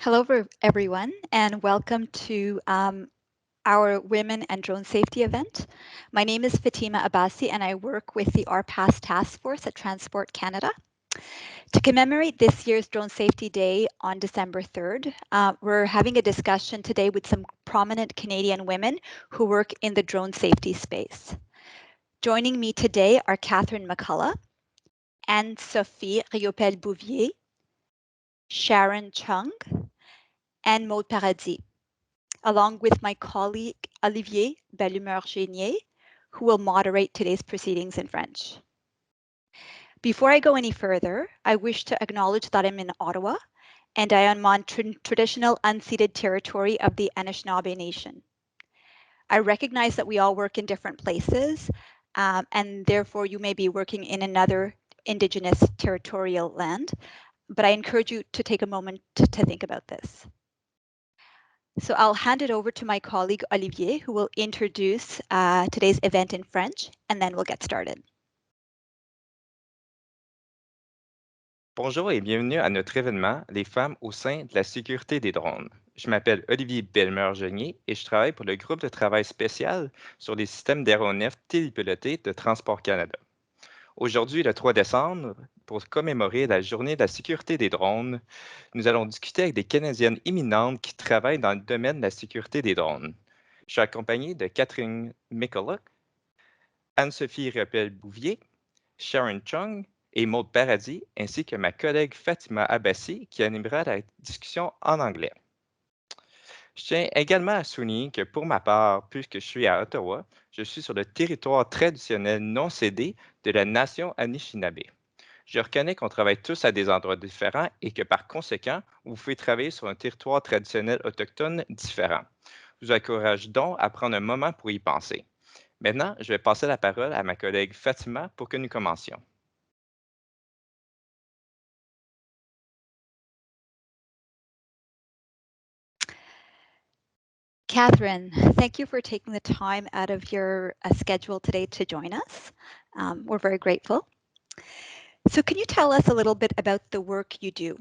Hello, everyone, and welcome to our Women and Drone Safety event. My name is Fatima Abbasi, and I work with the RPAS Task Force at Transport Canada. To commemorate this year's Drone Safety Day on December 3rd, we're having a discussion today with some prominent Canadian women who work in the drone safety space. Joining me today are Catherine McCullough, Anne-Sophie Riopel-Bouvier, Sharon Chung, and Maud Paradis, along with my colleague Olivier Bellumeur-Génier, who will moderate today's proceedings in French. Before I go any further, I wish to acknowledge that I'm in Ottawa and I am on traditional unceded territory of the Anishinaabe Nation. I recognize that we all work in different places, and therefore you may be working in another Indigenous territorial land, but I encourage you to take a moment to think about this. So I'll hand it over to my colleague Olivier, who will introduce today's event in French, and then we'll get started. Bonjour et bienvenue à notre événement Les femmes au sein de la sécurité des drones. Je m'appelle Olivier Bellumeur-Génier et je travaille pour le groupe de travail spécial sur les systèmes d'aéronefs télépilotés de Transport Canada. Aujourd'hui, le 3 décembre, pour commémorer la journée de la sécurité des drones, nous allons discuter avec des Canadiennes éminentes qui travaillent dans le domaine de la sécurité des drones. Je suis accompagné de Catherine McCullough, Anne-Sophie Riopel-Bouvier, Sharon Chung et Maud Paradis, ainsi que ma collègue Fatima Abbasi, qui animera la discussion en anglais. Je tiens également à souligner que pour ma part, puisque je suis à Ottawa, je suis sur le territoire traditionnel non cédé de la nation Anishinaabe. Je reconnais qu'on travaille tous à des endroits différents et que par conséquent, vous pouvez travailler sur un territoire traditionnel autochtone différent. Je vous encourage donc à prendre un moment pour y penser. Maintenant, je vais passer la parole à ma collègue Fatima pour que nous commencions. Catherine, thank you for taking the time out of your schedule today to join us. We're very grateful. So can you tell us a little bit about the work you do?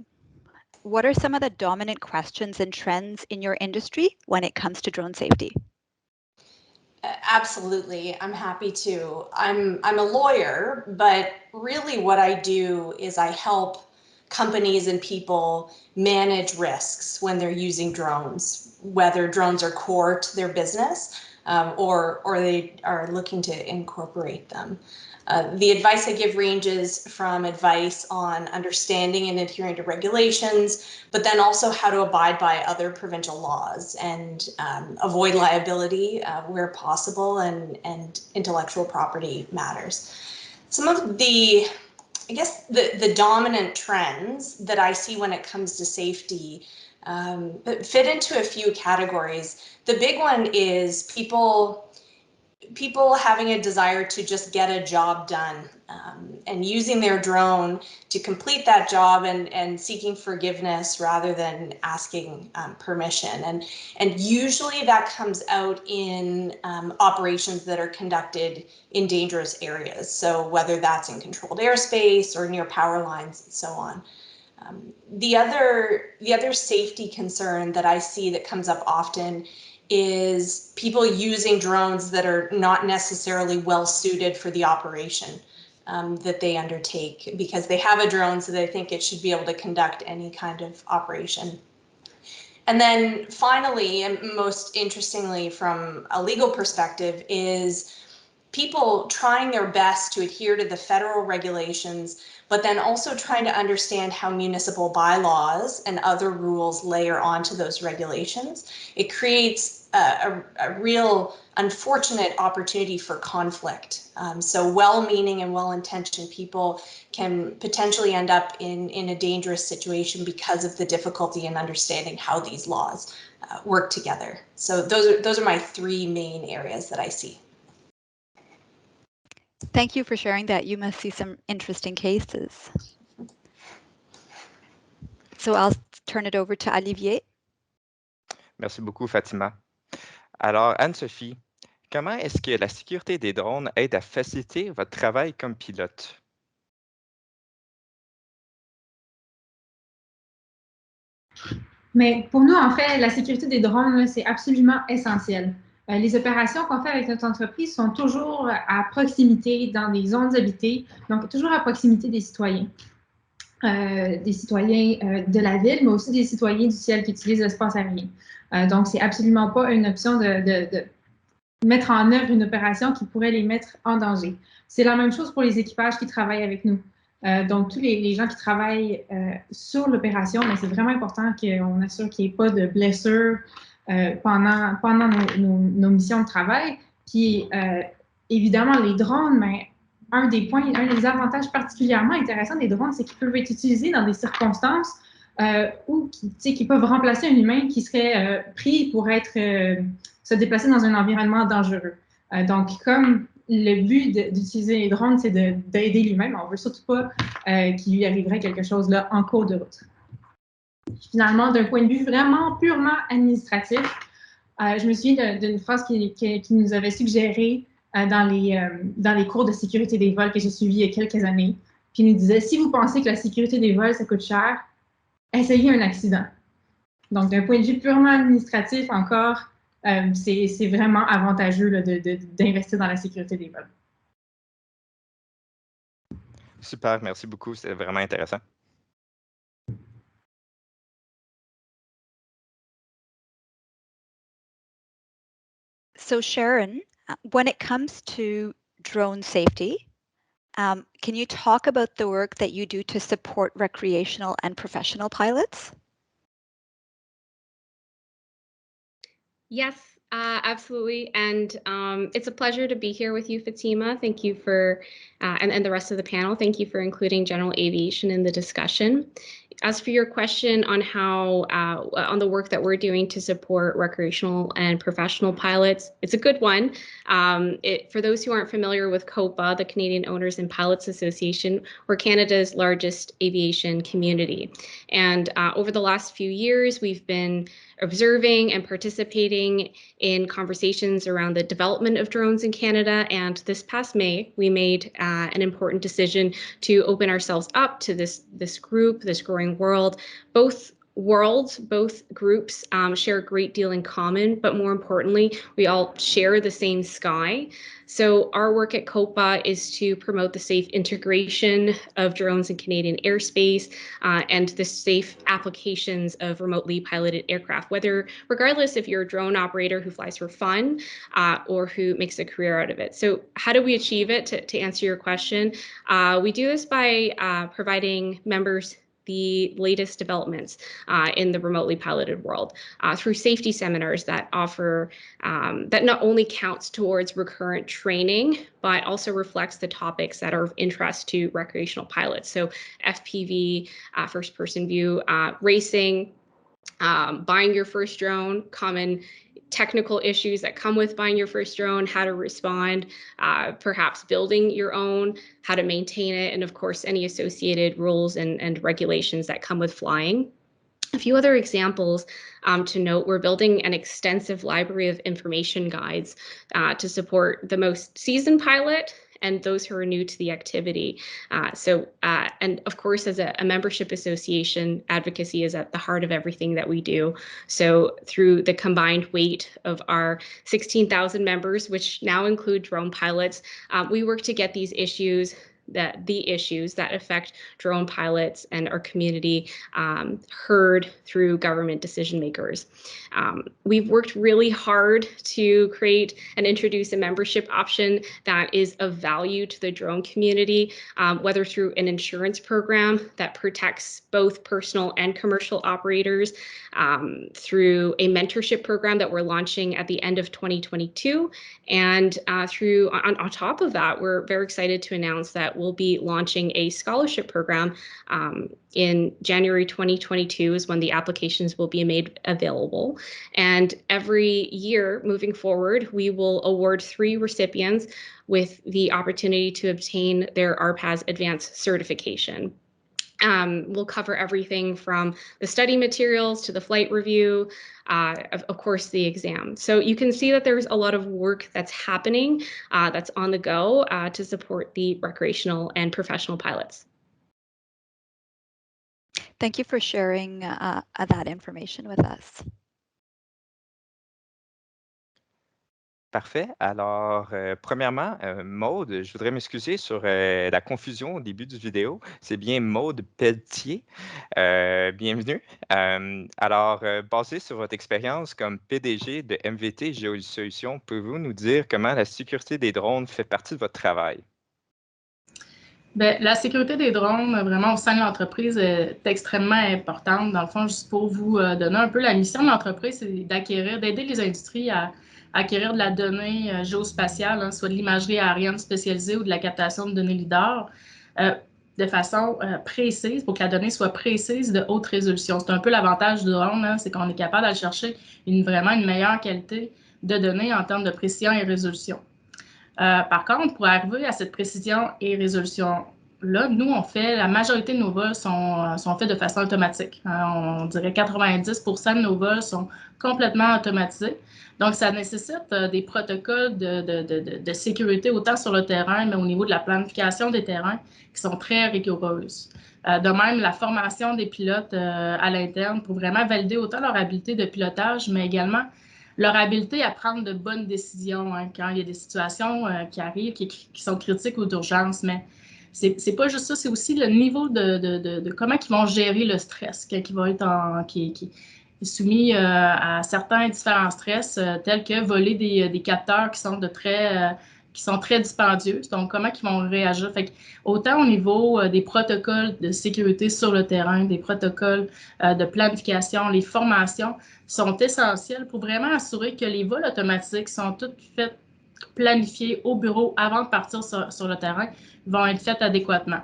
What are some of the dominant questions and trends in your industry when it comes to drone safety? Absolutely, I'm happy to. I'm a lawyer, but really what I do is I help companies and people manage risks when they're using drones, whether drones are core to their business or they are looking to incorporate them. The advice I give ranges from advice on understanding and adhering to regulations, but then also how to abide by other provincial laws and avoid liability where possible and intellectual property matters. Some of the, I guess, the dominant trends that I see when it comes to safety fit into a few categories. The big one is people having a desire to just get a job done and using their drone to complete that job and seeking forgiveness rather than asking permission. And usually that comes out in operations that are conducted in dangerous areas. So whether that's in controlled airspace or near power lines and so on. The other safety concern that I see that comes up often is people using drones that are not necessarily well suited for the operation that they undertake because they have a drone so they think it should be able to conduct any kind of operation. And then finally, and most interestingly from a legal perspective, is people trying their best to adhere to the federal regulations, but then also trying to understand how municipal bylaws and other rules layer onto those regulations. It creates a real unfortunate opportunity for conflict. So well-meaning and well-intentioned people can potentially end up in a dangerous situation because of the difficulty in understanding how these laws work together. So those are my three main areas that I see. Thank you for sharing that. You must see some interesting cases. So I'll turn it over to Olivier. Merci beaucoup, Fatima. Alors, Anne-Sophie, comment est-ce que la sécurité des drones aide à faciliter votre travail comme pilote? Mais pour nous, en fait, la sécurité des drones, c'est absolument essentiel. Les opérations qu'on fait avec notre entreprise sont toujours à proximité, dans des zones habitées, donc toujours à proximité des citoyens. De la ville, mais aussi des citoyens du ciel qui utilisent l'espace aérien. Donc, c'est absolument pas une option de mettre en œuvre une opération qui pourrait les mettre en danger. C'est la même chose pour les équipages qui travaillent avec nous. Donc, tous les gens qui travaillent sur l'opération, mais c'est vraiment important qu'on assure qu'il n'y ait pas de blessures pendant nos missions de travail. Puis, évidemment, les drones, mais un des avantages particulièrement intéressants des drones, c'est qu'ils peuvent être utilisés dans des circonstances où qui peuvent remplacer un humain qui serait pris pour se déplacer dans un environnement dangereux. Donc, comme le but d'utiliser les drones, c'est d'aider l'humain, on ne veut surtout pas qu'il lui arriverait quelque chose là en cours de route. Finalement, d'un point de vue vraiment purement administratif, je me souviens d'une phrase qui nous avait suggéré dans les cours de sécurité des vols que j'ai suivis il y a quelques années. Puis il nous disait, si vous pensez que la sécurité des vols, ça coûte cher, essayez un accident. Donc, d'un point de vue purement administratif, encore, c'est vraiment avantageux d'investir dans la sécurité des vols. Super, merci beaucoup, c'est vraiment intéressant. So Sharon, when it comes to drone safety, can you talk about the work that you do to support recreational and professional pilots? Yes, absolutely. And it's a pleasure to be here with you, Fatima. Thank you for, and the rest of the panel, thank you for including general aviation in the discussion. As for your question on how, on the work that we're doing to support recreational and professional pilots, it's a good one. For those who aren't familiar with COPA, the Canadian Owners and Pilots Association, we're Canada's largest aviation community. And over the last few years, we've been observing and participating in conversations around the development of drones in Canada. And this past May, we made an important decision to open ourselves up to this group, this growing world. Both groups share a great deal in common, but more importantly, we all share the same sky. So our work at COPA is to promote the safe integration of drones in Canadian airspace and the safe applications of remotely piloted aircraft, regardless if you're a drone operator who flies for fun or who makes a career out of it. So how do we achieve it? To answer your question, we do this by providing members the latest developments in the remotely piloted world through safety seminars that offer, that not only counts towards recurrent training, but also reflects the topics that are of interest to recreational pilots. So FPV, first person view, racing, buying your first drone, common technical issues that come with buying your first drone, how to respond, perhaps building your own, how to maintain it, and of course, any associated rules and regulations that come with flying. A few other examples to note, we're building an extensive library of information guides to support the most seasoned pilot and those who are new to the activity. And of course, as a membership association, advocacy is at the heart of everything that we do. So through the combined weight of our 16,000 members, which now include drone pilots, we work to get these issues, the issues that affect drone pilots and our community heard through government decision makers. We've worked really hard to create and introduce a membership option that is of value to the drone community, whether through an insurance program that protects both personal and commercial operators, through a mentorship program that we're launching at the end of 2022. And on top of that, we're very excited to announce that we'll be launching a scholarship program in January 2022 is when the applications will be made available. And every year moving forward, we will award 3 recipients with the opportunity to obtain their RPAS advanced certification. We'll cover everything from the study materials to the flight review, of course, the exam. So you can see that there's a lot of work that's happening, that's on the go to support the recreational and professional pilots. Thank you for sharing that information with us. Parfait. Alors, premièrement, Maude, je voudrais m'excuser sur la confusion au début du vidéo. C'est bien Maude Pelletier. Bienvenue. Alors, basé sur votre expérience comme PDG de MVT Géosolutions, pouvez-vous nous dire comment la sécurité des drones fait partie de votre travail? Bien, la sécurité des drones, vraiment, au sein de l'entreprise, est extrêmement importante. Dans le fond, juste pour vous donner un peu la mission de l'entreprise, c'est d'aider les industries à acquérir de la donnée géospatiale, hein, soit de l'imagerie aérienne spécialisée ou de la captation de données LIDAR, de façon précise, pour que la donnée soit précise de haute résolution. C'est un peu l'avantage du drone, hein, c'est qu'on est capable d'aller chercher vraiment une meilleure qualité de données en termes de précision et résolution. Par contre, pour arriver à cette précision et résolution-là, nous, la majorité de nos vols sont faits de façon automatique. On dirait 90% de nos vols sont complètement automatisés. Donc, ça nécessite des protocoles de sécurité, autant sur le terrain, mais au niveau de la planification des terrains, qui sont très rigoureuses. De même, la formation des pilotes à l'interne pour vraiment valider autant leur habileté de pilotage, mais également leur habileté à prendre de bonnes décisions hein, quand il y a des situations qui arrivent, qui sont critiques ou d'urgence. Mais c'est pas juste ça, c'est aussi le niveau de comment ils vont gérer le stress, qui va être qui est soumis à certains différents stress, tels que voler des capteurs qui sont très dispendieux. Donc, comment ils vont réagir? Fait que, autant au niveau des protocoles de sécurité sur le terrain, des protocoles de planification, les formations sont essentielles pour vraiment assurer que les vols automatiques sont tous faits, planifiés au bureau avant de partir sur le terrain, vont être faits adéquatement.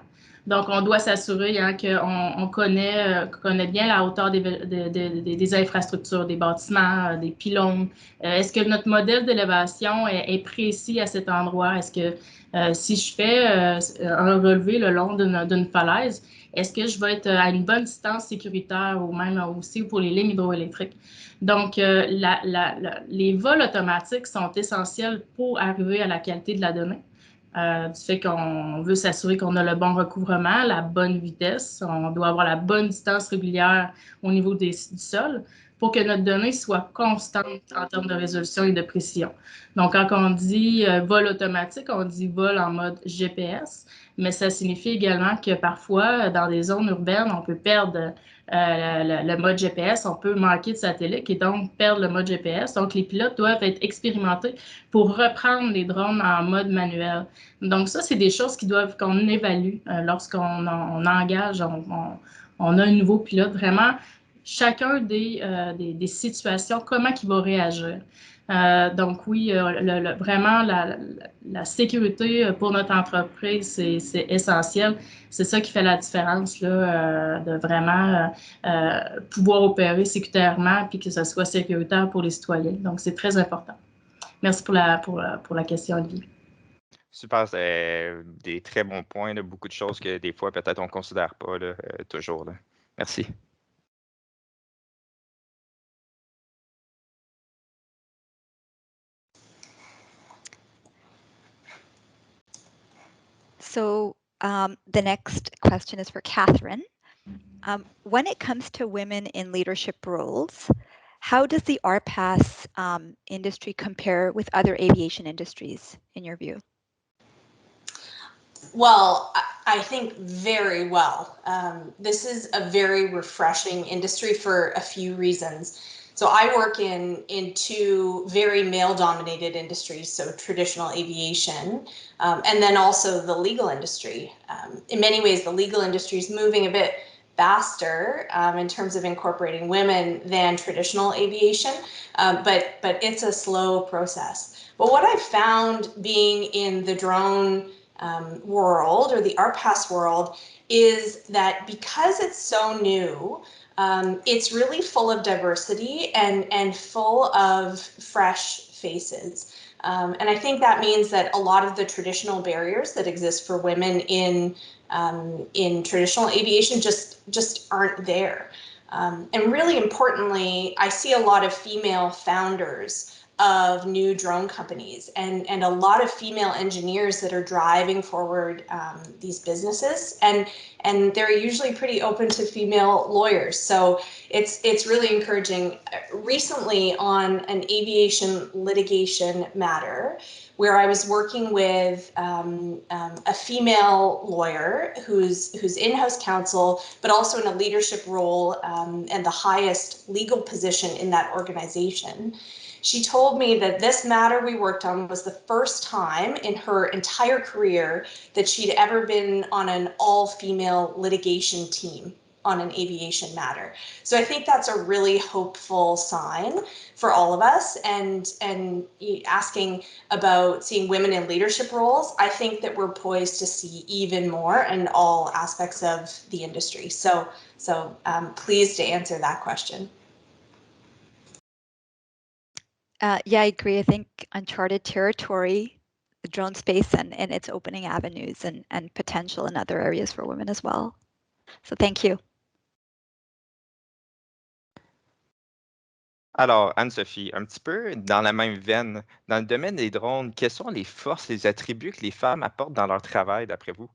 Donc, on doit s'assurer hein, qu'on connaît bien la hauteur des infrastructures, des bâtiments, des pylônes. Est-ce que notre modèle d'élévation est précis à cet endroit? Est-ce que si je fais un relevé le long d'une falaise, est-ce que je vais être à une bonne distance sécuritaire ou même aussi pour les lignes hydroélectriques? Donc, les vols automatiques sont essentiels pour arriver à la qualité de la donnée. Du fait qu'on veut s'assurer qu'on a le bon recouvrement, la bonne vitesse, on doit avoir la bonne distance régulière au niveau du sol pour que notre donnée soit constante en termes de résolution et de précision. Donc, quand on dit vol automatique, on dit vol en mode GPS, mais ça signifie également que parfois, dans des zones urbaines, on peut perdre le mode GPS, on peut manquer de satellite et donc perdre le mode GPS. Donc, les pilotes doivent être expérimentés pour reprendre les drones en mode manuel. Donc, ça, c'est des choses qu'on évalue lorsqu'on engage, on a un nouveau pilote. Vraiment, chacun des situations, comment il va réagir. Donc, oui, vraiment, la sécurité pour notre entreprise, c'est essentiel. C'est ça qui fait la différence, là, de vraiment pouvoir opérer sécuritairement puis que ce soit sécuritaire pour les citoyens. Donc, c'est très important. Merci pour la question, Olivier. Super, c'est des très bons points, là, beaucoup de choses que des fois, peut-être, on ne considère pas là, toujours. Là. Merci. So the next question is for Catherine. When it comes to women in leadership roles, how does the RPAS industry compare with other aviation industries, in your view? Well, I think very well. This is a very refreshing industry for a few reasons. So I work in two very male-dominated industries, so traditional aviation, and then also the legal industry. In many ways, the legal industry is moving a bit faster in terms of incorporating women than traditional aviation, but it's a slow process. But what I've found being in the drone world or the RPAS world is that because it's so new, it's really full of diversity and full of fresh faces. And I think that means that a lot of the traditional barriers that exist for women in traditional aviation just aren't there. And really importantly, I see a lot of female founders of new drone companies and a lot of female engineers that are driving forward these businesses, and they're usually pretty open to female lawyers. So it's really encouraging. Recently, on an aviation litigation matter, where I was working with a female lawyer who's in-house counsel, but also in a leadership role and the highest legal position in that organization. She told me that this matter we worked on was the first time in her entire career that she'd ever been on an all-female litigation team on an aviation matter. So I think that's a really hopeful sign for all of us. And asking about seeing women in leadership roles, I think that we're poised to see even more in all aspects of the industry. So pleased to answer that question. Yeah, I agree. I think uncharted territory, the drone space, and its opening avenues and potential in other areas for women as well. So thank you. Alors, Anne-Sophie, un petit peu dans la même veine, dans le domaine des drones, quelles sont les forces, les attributs que les femmes apportent dans leur travail, d'après vous?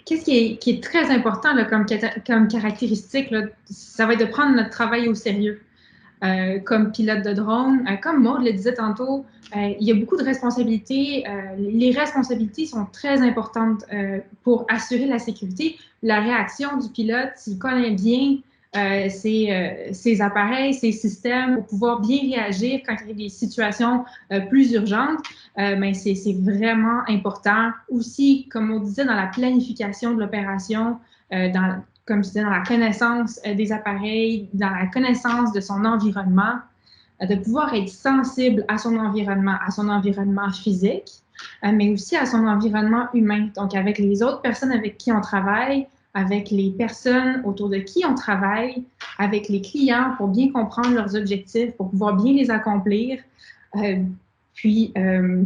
Qu'est-ce qui est très important là, comme caractéristique, là, ça va être de prendre notre travail au sérieux. Comme pilote de drone, comme Maud le disait tantôt, il y a beaucoup de responsabilités. Les responsabilités sont très importantes pour assurer la sécurité. La réaction du pilote, s'il connaît bien ses appareils, ses systèmes, pour pouvoir bien réagir quand il y a des situations plus urgentes, mais c'est vraiment important. Aussi, comme on disait, dans la planification de l'opération, comme je disais, dans la connaissance des appareils, dans la connaissance de son environnement, de pouvoir être sensible à son environnement physique, mais aussi à son environnement humain. Donc, avec les autres personnes avec qui on travaille, avec les personnes autour de qui on travaille, avec les clients pour bien comprendre leurs objectifs, pour pouvoir bien les accomplir. Puis,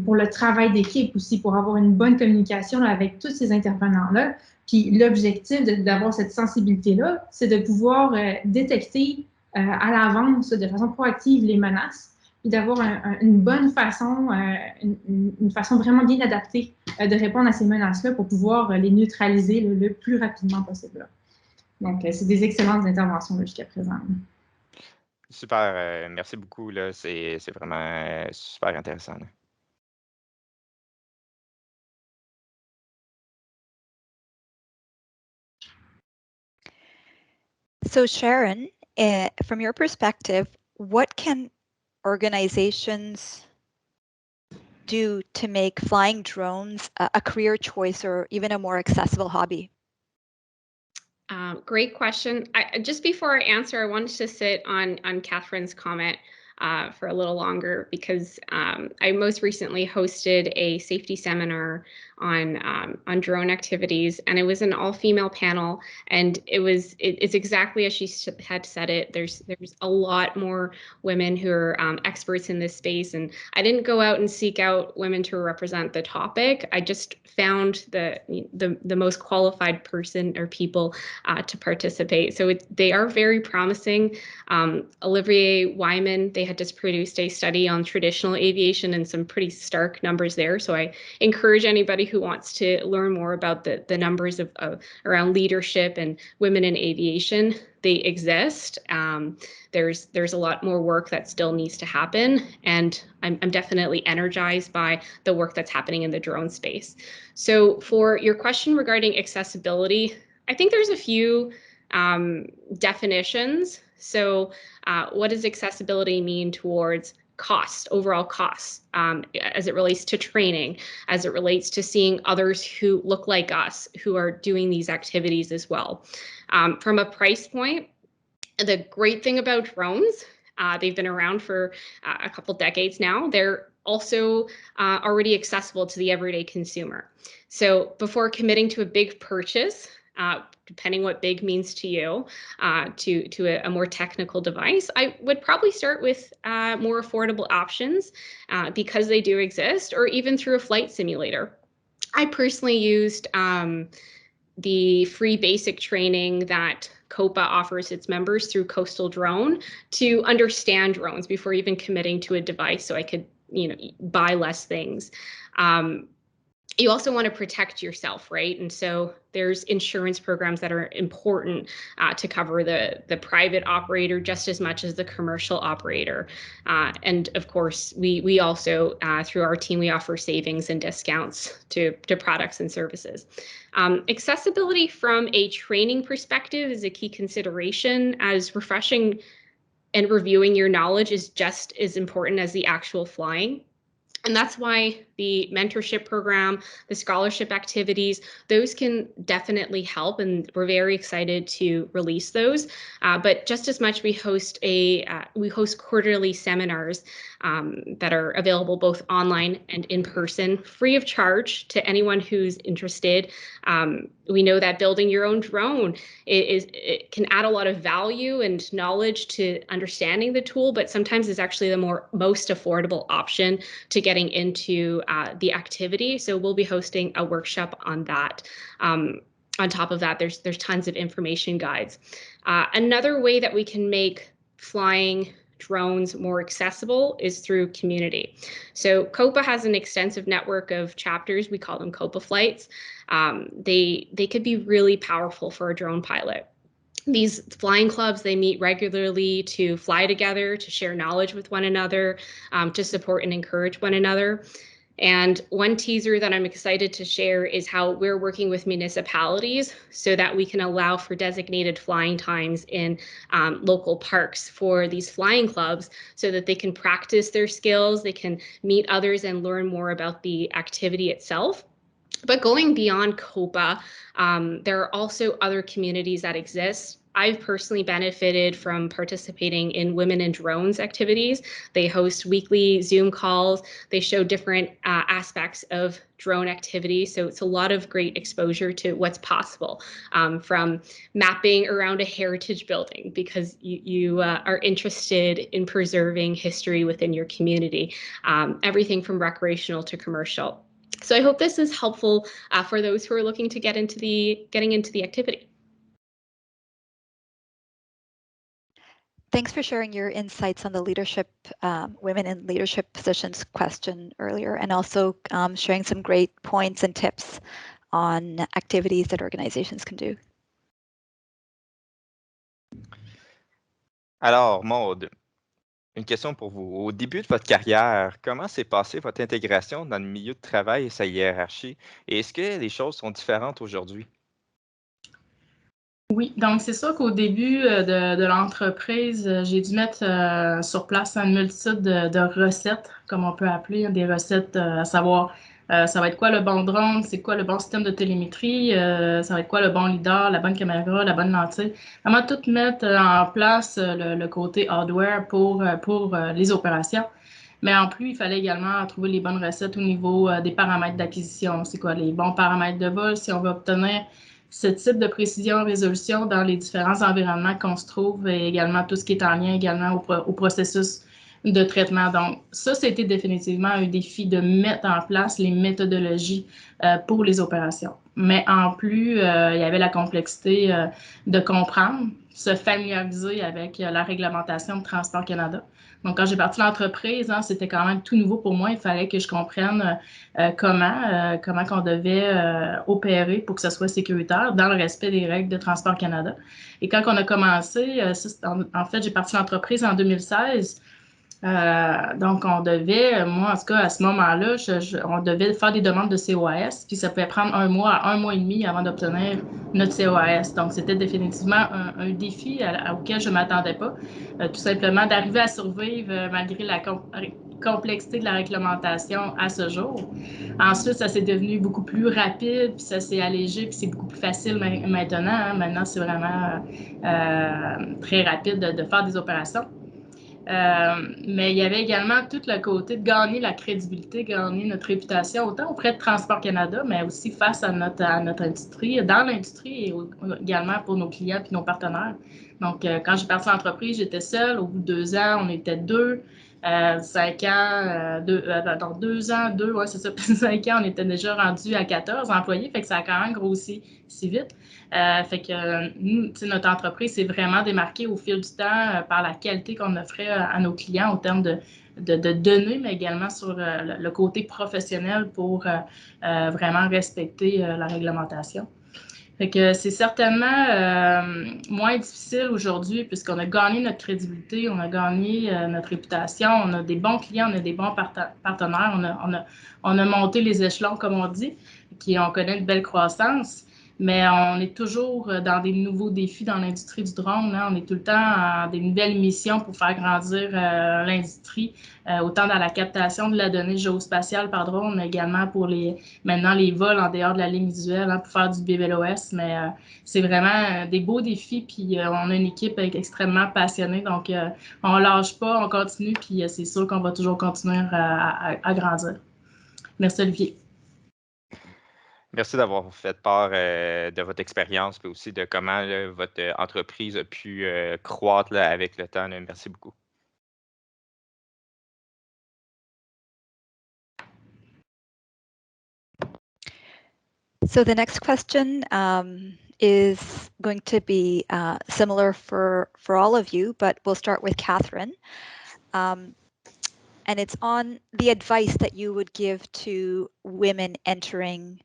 pour le travail d'équipe aussi, pour avoir une bonne communication là, avec tous ces intervenants-là. Puis, l'objectif d'avoir cette sensibilité-là, c'est de pouvoir détecter à l'avance, de façon proactive, les menaces, puis d'avoir une bonne façon, une façon vraiment bien adaptée de répondre à ces menaces-là pour pouvoir les neutraliser le plus rapidement possible. Là. Donc, c'est des excellentes interventions jusqu'à présent. Super, merci beaucoup. C'est vraiment super intéressant. Là. So Sharon, from your perspective, what can organizations do to make flying drones a career choice or even a more accessible hobby? Great question. Just before I answer, I wanted to sit on Catherine's comment for a little longer because I most recently hosted a safety seminar on drone activities, and it was an all-female panel, and it's exactly as she had said it. There's a lot more women who are experts in this space, and I didn't go out and seek out women to represent the topic. I just found the most qualified person or people to participate. So they are very promising. Olivier Wyman, they had just produced a study on traditional aviation and some pretty stark numbers there. So I encourage anybody who wants to learn more about the numbers of around leadership and women in aviation. They exist. There's a lot more work that still needs to happen, and I'm definitely energized by the work that's happening in the drone space. So for your question regarding accessibility, I think there's a few definitions. So what does accessibility mean towards cost, overall costs, as it relates to training, as it relates to seeing others who look like us, who are doing these activities as well. From a price point, the great thing about drones, they've been around for a couple decades now. They're also already accessible to the everyday consumer. So before committing to a big purchase, depending what big means to you, to a more technical device, I would probably start with more affordable options because they do exist, or even through a flight simulator. I personally used the free basic training that COPA offers its members through Coastal Drone to understand drones before even committing to a device, so I could, buy less things. You also want to protect yourself, right? And so there's insurance programs that are important to cover the private operator just as much as the commercial operator. And of course, we also, through our team, we offer savings and discounts to products and services. Accessibility from a training perspective is a key consideration, as refreshing and reviewing your knowledge is just as important as the actual flying. And that's why the mentorship program, the scholarship activities, those can definitely help, and we're very excited to release those. But just as much, we host quarterly seminars that are available both online and in person, free of charge to anyone who's interested. We know that building your own drone it can add a lot of value and knowledge to understanding the tool, but sometimes is actually the most affordable option to getting into the activity. So we'll be hosting a workshop on that. On top of that, there's tons of information guides. Another way that we can make flying drones more accessible is through community. So COPA has an extensive network of chapters. We call them COPA flights. They could be really powerful for a drone pilot. These flying clubs, they meet regularly to fly together, to share knowledge with one another, to support and encourage one another. And one teaser that I'm excited to share is how we're working with municipalities so that we can allow for designated flying times in local parks for these flying clubs so that they can practice their skills, they can meet others and learn more about the activity itself. But going beyond COPA, there are also other communities that exist. I've personally benefited from participating in Women in Drones activities. They host weekly Zoom calls. They show different aspects of drone activity. So it's a lot of great exposure to what's possible, from mapping around a heritage building because you are interested in preserving history within your community, everything from recreational to commercial. So I hope this is helpful for those who are looking to getting into the activity. Thanks for sharing your insights on the leadership, women in leadership positions question earlier, and also sharing some great points and tips on activities that organizations can do. Alors, Maude, une question pour vous. Au début de votre carrière, comment s'est passée votre intégration dans le milieu de travail et sa hiérarchie? Et est-ce que les choses sont différentes aujourd'hui? Oui, donc c'est sûr qu'au début de l'entreprise, j'ai dû mettre sur place une multitude de recettes, comme on peut appeler, des recettes à savoir ça va être quoi le bon drone, c'est quoi le bon système de télémétrie, ça va être quoi le bon lidar, la bonne caméra, la bonne lentille. Vraiment tout mettre en place le côté hardware pour les opérations. Mais en plus, il fallait également trouver les bonnes recettes au niveau des paramètres d'acquisition. C'est quoi les bons paramètres de vol si on veut obtenir ce type de précision, résolution dans les différents environnements qu'on se trouve et également tout ce qui est en lien également au processus de traitement. Donc, ça, c'était définitivement un défi de mettre en place les méthodologies pour les opérations. Mais en plus, il y avait la complexité de comprendre, se familiariser avec la réglementation de Transport Canada. Donc, quand j'ai parti l'entreprise, c'était quand même tout nouveau pour moi. Il fallait que je comprenne comment qu'on devait opérer pour que ce soit sécuritaire dans le respect des règles de Transport Canada. Et quand on a commencé, en fait, j'ai parti l'entreprise en 2016. Donc, on devait, moi en tout cas, à ce moment-là, on devait faire des demandes de COAS, puis ça pouvait prendre 1 mois à 1 mois et demi avant d'obtenir notre COAS. Donc, c'était définitivement un défi auquel je ne m'attendais pas. Tout simplement d'arriver à survivre malgré la complexité de la réglementation à ce jour. Ensuite, ça s'est devenu beaucoup plus rapide, puis ça s'est allégé, puis c'est beaucoup plus facile maintenant. Maintenant, c'est vraiment très rapide de faire des opérations. Mais il y avait également tout le côté de gagner la crédibilité, gagner notre réputation, autant auprès de Transport Canada, mais aussi face à notre industrie, dans l'industrie et également pour nos clients et nos partenaires. Donc, quand j'ai parti l'entreprise, j'étais seule. Au bout de 2 ans, on était 2. 5 ans, dans 2 ans, ouais, c'est ça, 5 ans, on était déjà rendu à 14 employés, fait que ça a quand même grossi si vite. Fait que nous, notre entreprise s'est vraiment démarquée au fil du temps par la qualité qu'on offrait à nos clients au terme de données, mais également sur le côté professionnel pour vraiment respecter la réglementation. Fait que c'est certainement moins difficile aujourd'hui puisqu'on a gagné notre crédibilité, on a gagné notre réputation, on a des bons clients, on a des bons partenaires, on a monté les échelons, comme on dit, on connaît une belle croissance. Mais on est toujours dans des nouveaux défis dans l'industrie du drone. Hein. On est tout le temps dans des nouvelles missions pour faire grandir l'industrie, autant dans la captation de la donnée géospatiale par drone, mais également pour maintenant les vols en dehors de la ligne visuelle, hein, pour faire du BVLOS. Mais c'est vraiment des beaux défis, puis on a une équipe extrêmement passionnée. Donc, on ne lâche pas, on continue, puis c'est sûr qu'on va toujours continuer à grandir. Merci, Olivier. Merci d'avoir fait part de votre expérience et aussi de comment votre entreprise a pu croître avec le temps. Merci beaucoup. So the next question is going to be similar for all of you, but we'll start with Catherine. And it's on the advice that you would give to women entering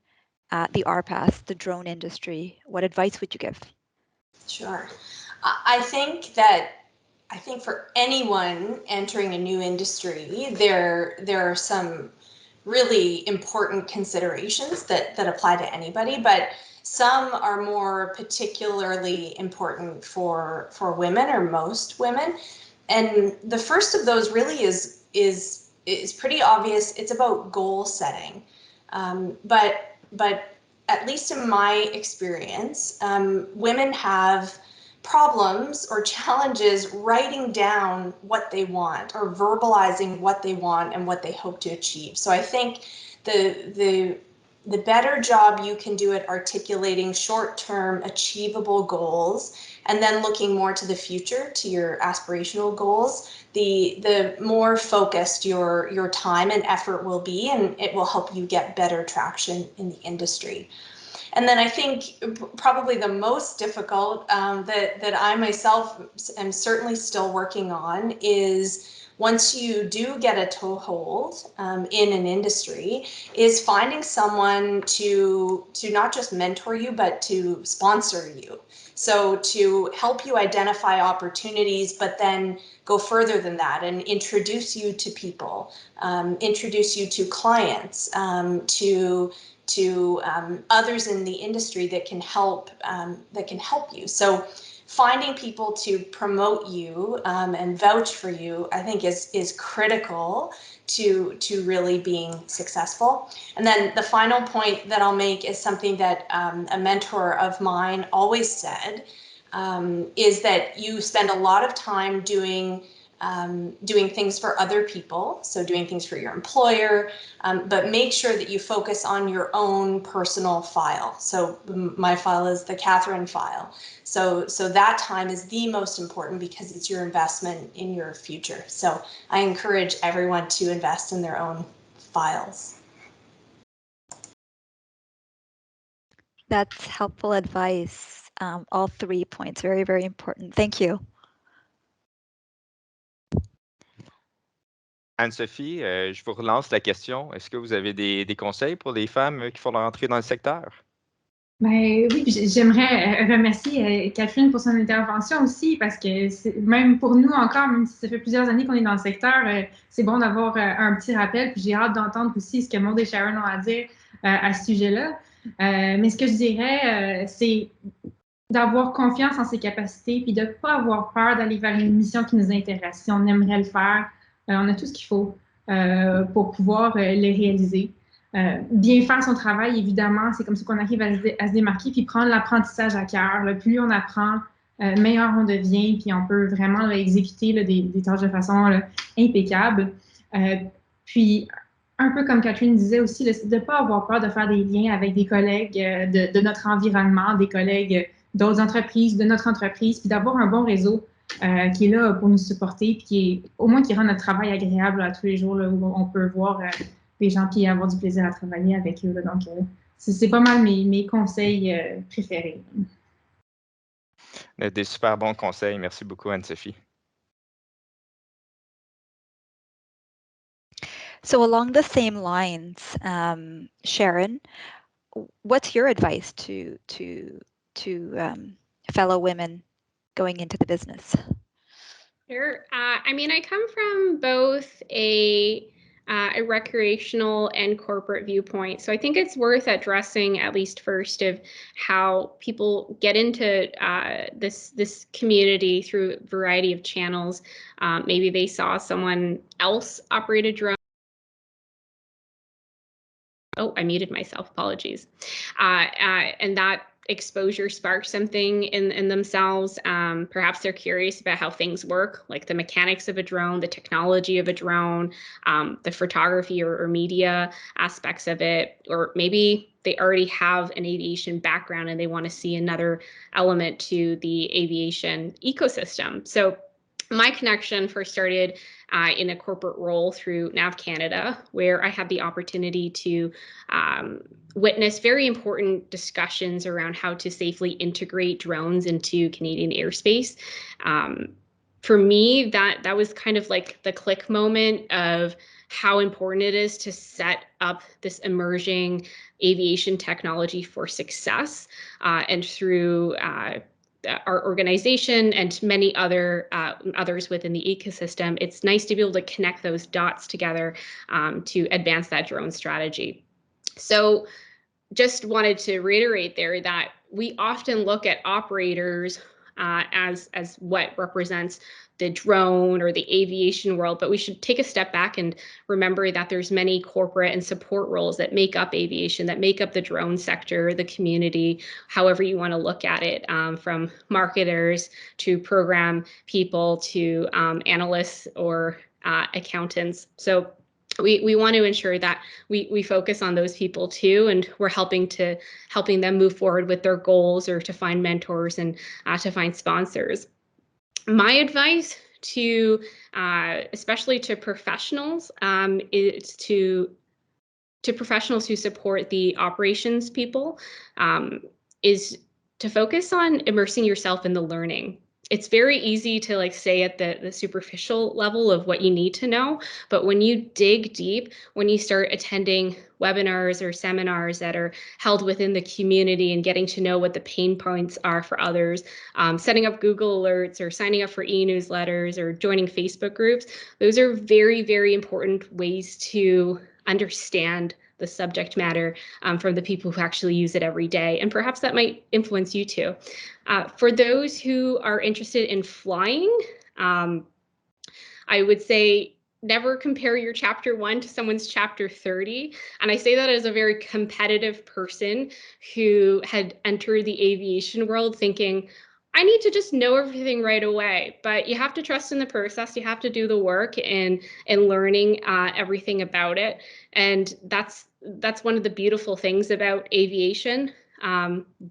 the RPAS, the drone industry. What advice would you give? Sure. I think for anyone entering a new industry, there are some really important considerations that apply to anybody, but some are more particularly important for women or most women. And the first of those really is pretty obvious. It's about goal setting. But at least in my experience, women have problems or challenges writing down what they want or verbalizing what they want and what they hope to achieve. So I think the better job you can do at articulating short-term achievable goals and then looking more to the future, to your aspirational goals, the more focused your time and effort will be, and it will help you get better traction in the industry. And then I think probably the most difficult that I myself am certainly still working on is once you do get a toehold in an industry, is finding someone to not just mentor you, but to sponsor you. So to help you identify opportunities, but then go further than that and introduce you to people, introduce you to clients, to others in the industry that can help you. So finding people to promote you and vouch for you, I think is critical to really being successful. And then the final point that I'll make is something that a mentor of mine always said, is that you spend a lot of time doing things for other people, so doing things for your employer, but make sure that you focus on your own personal file. So my file is the Catherine file. So that time is the most important because it's your investment in your future. So I encourage everyone to invest in their own files. That's helpful advice. All 3 points, very, very important. Thank you. Anne-Sophie, je vous relance la question. Est-ce que vous avez des conseils pour les femmes qui font leur entrée dans le secteur? Ben oui, j'aimerais remercier Catherine pour son intervention aussi, parce que même pour nous encore, même si ça fait plusieurs années qu'on est dans le secteur, c'est bon d'avoir un petit rappel. Puis j'ai hâte d'entendre aussi ce que Maud et Sharon ont à dire à ce sujet-là. Mais ce que je dirais, c'est d'avoir confiance en ses capacités, puis de ne pas avoir peur d'aller vers une mission qui nous intéresse. Si on aimerait le faire, on a tout ce qu'il faut pour pouvoir le réaliser. Bien faire son travail, évidemment, c'est comme ça qu'on arrive à se démarquer, puis prendre l'apprentissage à cœur. Plus on apprend, meilleur on devient, puis on peut vraiment exécuter des tâches de façon impeccable. Puis, un peu comme Catherine disait aussi, de ne pas avoir peur de faire des liens avec des collègues de notre environnement, des collègues d'autres entreprises, de notre entreprise, puis d'avoir un bon réseau qui est là pour nous supporter, puis au moins qui rend notre travail agréable à tous les jours, là, où on peut voir les gens puis avoir du plaisir à travailler avec eux. Là. Donc, c'est pas mal mes conseils préférés. Des super bons conseils. Merci beaucoup, Anne-Sophie. So along the same lines, Sharon, what's your advice to fellow women going into the business? Sure. I mean, I come from both a recreational and corporate viewpoint. So I think it's worth addressing at least first of how people get into this community through a variety of channels. Maybe they saw someone else operate a drone. Oh, I muted myself, apologies. And that exposure sparks something in themselves. Perhaps they're curious about how things work, like the mechanics of a drone, the technology of a drone, the photography or media aspects of it, or maybe they already have an aviation background and they want to see another element to the aviation ecosystem. So my connection first started in a corporate role through NAV Canada, where I had the opportunity to witness very important discussions around how to safely integrate drones into Canadian airspace. For me, that was kind of like the click moment of how important it is to set up this emerging aviation technology for success, and through our organization and many others within the ecosystem, it's nice to be able to connect those dots together to advance that drone strategy. So just wanted to reiterate there that we often look at operators as what represents the drone or the aviation world, but we should take a step back and remember that there's many corporate and support roles that make up aviation, that make up the drone sector, the community, however you want to look at it, from marketers to program people to analysts or accountants. So we want to ensure that we focus on those people too, and we're helping them move forward with their goals, or to find mentors and to find sponsors. My advice to especially to professionals is to professionals who support the operations people is to focus on immersing yourself in the learning. It's very easy to like say at the superficial level of what you need to know, but when you dig deep, when you start attending webinars or seminars that are held within the community and getting to know what the pain points are for others, setting up Google alerts or signing up for e-newsletters or joining Facebook groups, those are very, very important ways to understand the subject matter from the people who actually use it every day. And perhaps that might influence you too. For those who are interested in flying, I would say never compare your chapter 1 to someone's chapter 30. And I say that as a very competitive person who had entered the aviation world thinking, I need to just know everything right away. But you have to trust in the process. You have to do the work in learning everything about it. And that's one of the beautiful things about aviation.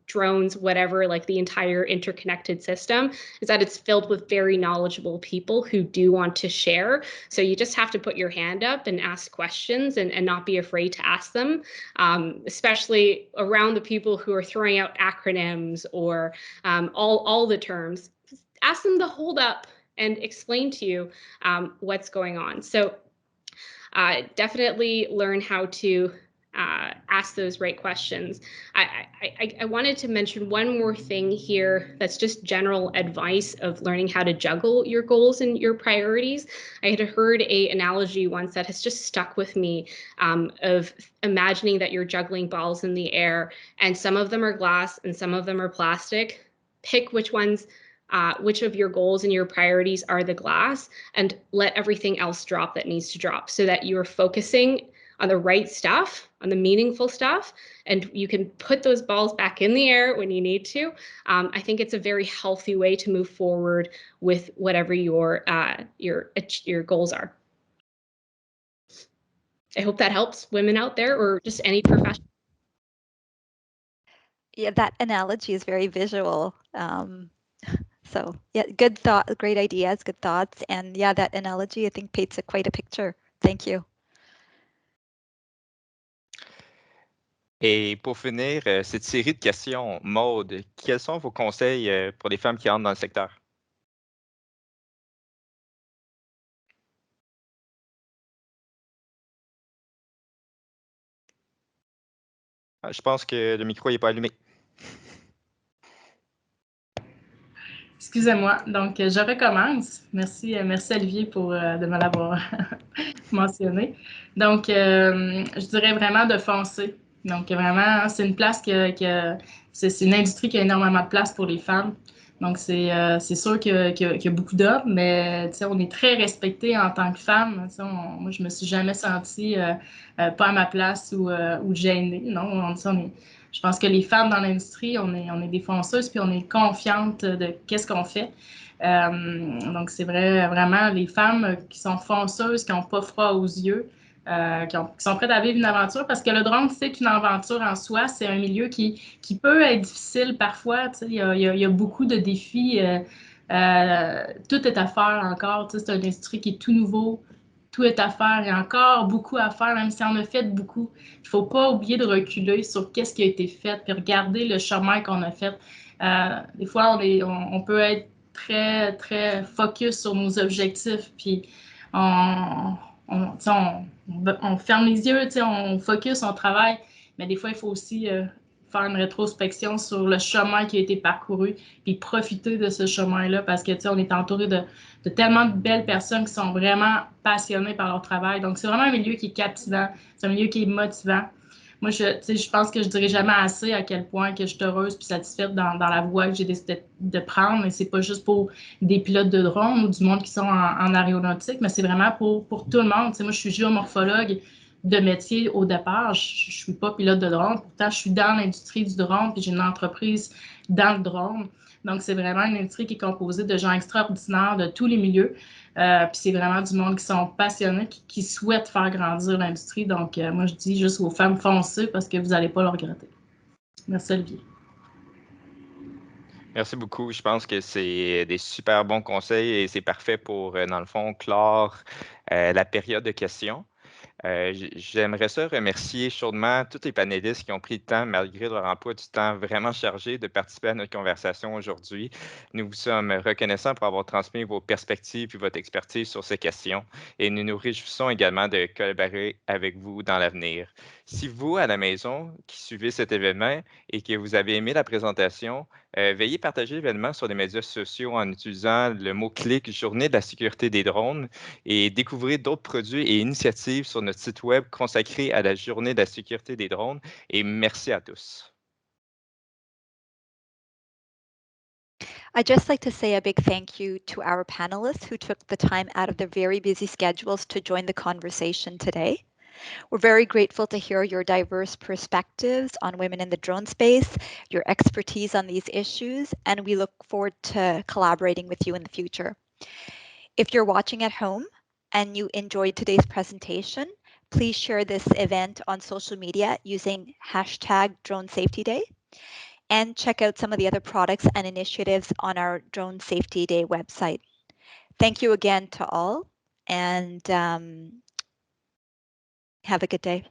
Drones, whatever, like the entire interconnected system, is that it's filled with very knowledgeable people who do want to share. So you just have to put your hand up and ask questions and not be afraid to ask them, especially around the people who are throwing out acronyms or all the terms. Ask them to hold up and explain to you what's going on. So definitely learn how to ask those right questions. I wanted to mention one more thing here that's just general advice of learning how to juggle your goals and your priorities. I had heard an analogy once that has just stuck with me of imagining that you're juggling balls in the air, and some of them are glass and some of them are plastic. Pick which ones which of your goals and your priorities are the glass, and let everything else drop that needs to drop, so that you're focusing on the right stuff, on the meaningful stuff, and you can put those balls back in the air when you need to. I think it's a very healthy way to move forward with whatever your goals are. I hope that helps women out there, or just any professional. Yeah, that analogy is very visual. So yeah, good thought, great ideas, good thoughts. And yeah, that analogy, I think paints quite a picture. Thank you. Et pour finir cette série de questions, Maude, quels sont vos conseils pour les femmes qui entrent dans le secteur? Je pense que le micro n'est pas allumé. Excusez-moi. Donc, je recommence. Merci, merci Olivier de me l'avoir mentionné. Donc, je dirais vraiment de foncer. Donc, vraiment, c'est une place c'est une industrie qui a énormément de place pour les femmes. Donc, c'est sûr qu'il y a beaucoup d'hommes, mais on est très respecté en tant que femme. Moi, je me suis jamais sentie pas à ma place ou gênée. Non, je pense que les femmes dans l'industrie, on est des fonceuses, puis on est confiantes de qu'est-ce qu'on fait. Donc, c'est vrai, vraiment les femmes qui sont fonceuses, qui n'ont pas froid aux yeux, qui sont prêtes à vivre une aventure, parce que le drone, c'est une aventure en soi. C'est un milieu qui peut être difficile parfois. Il y a beaucoup de défis. Tout est à faire encore. C'est une industrie qui est tout nouveau. Tout est à faire. Il y a encore beaucoup à faire, même si on a fait beaucoup. Il ne faut pas oublier de reculer sur qu'est-ce qui a été fait, puis regarder le chemin qu'on a fait. Des fois, on peut être très, très focus sur nos objectifs, puis on ferme les yeux, on focus, on travaille, mais des fois, il faut aussi faire une rétrospection sur le chemin qui a été parcouru, puis profiter de ce chemin-là, parce que on est entouré de tellement de belles personnes qui sont vraiment passionnées par leur travail. Donc, c'est vraiment un milieu qui est captivant, c'est un milieu qui est motivant. Moi, je pense que je dirais jamais assez à quel point que je suis heureuse puis satisfaite dans la voie que j'ai décidé de prendre. Et c'est pas juste pour des pilotes de drone ou du monde qui sont en aéronautique, mais c'est vraiment pour tout le monde. Moi, je suis géomorphologue de métier au départ. Je suis pas pilote de drone. Pourtant, je suis dans l'industrie du drone puis j'ai une entreprise dans le drone. Donc, c'est vraiment une industrie qui est composée de gens extraordinaires de tous les milieux. Puis c'est vraiment du monde qui sont passionnés, qui souhaitent faire grandir l'industrie. Donc, moi, je dis juste aux femmes, foncez parce que vous n'allez pas le regretter. Merci, Olivier. Merci beaucoup. Je pense que c'est des super bons conseils et c'est parfait pour, dans le fond, clore la période de questions. J'aimerais ça remercier chaudement tous les panélistes qui ont pris le temps, malgré leur emploi du temps vraiment chargé, de participer à notre conversation aujourd'hui. Nous vous sommes reconnaissants pour avoir transmis vos perspectives et votre expertise sur ces questions et nous nous réjouissons également de collaborer avec vous dans l'avenir. Si vous, à la maison, qui suivez cet événement et que vous avez aimé la présentation, veuillez partager l'événement sur les médias sociaux en utilisant le mot-clé Journée de la sécurité des drones et découvrez d'autres produits et initiatives sur notre site web consacré à la Journée de la sécurité des drones. Et merci à tous. I'd just like to say a big thank you to our panelists who took the time out of their very busy schedules to join the conversation today. We're very grateful to hear your diverse perspectives on women in the drone space, your expertise on these issues, and we look forward to collaborating with you in the future. If you're watching at home and you enjoyed today's presentation, please share this event on social media using hashtag Drone Safety Day and check out some of the other products and initiatives on our Drone Safety Day website. Thank you again to all and have a good day.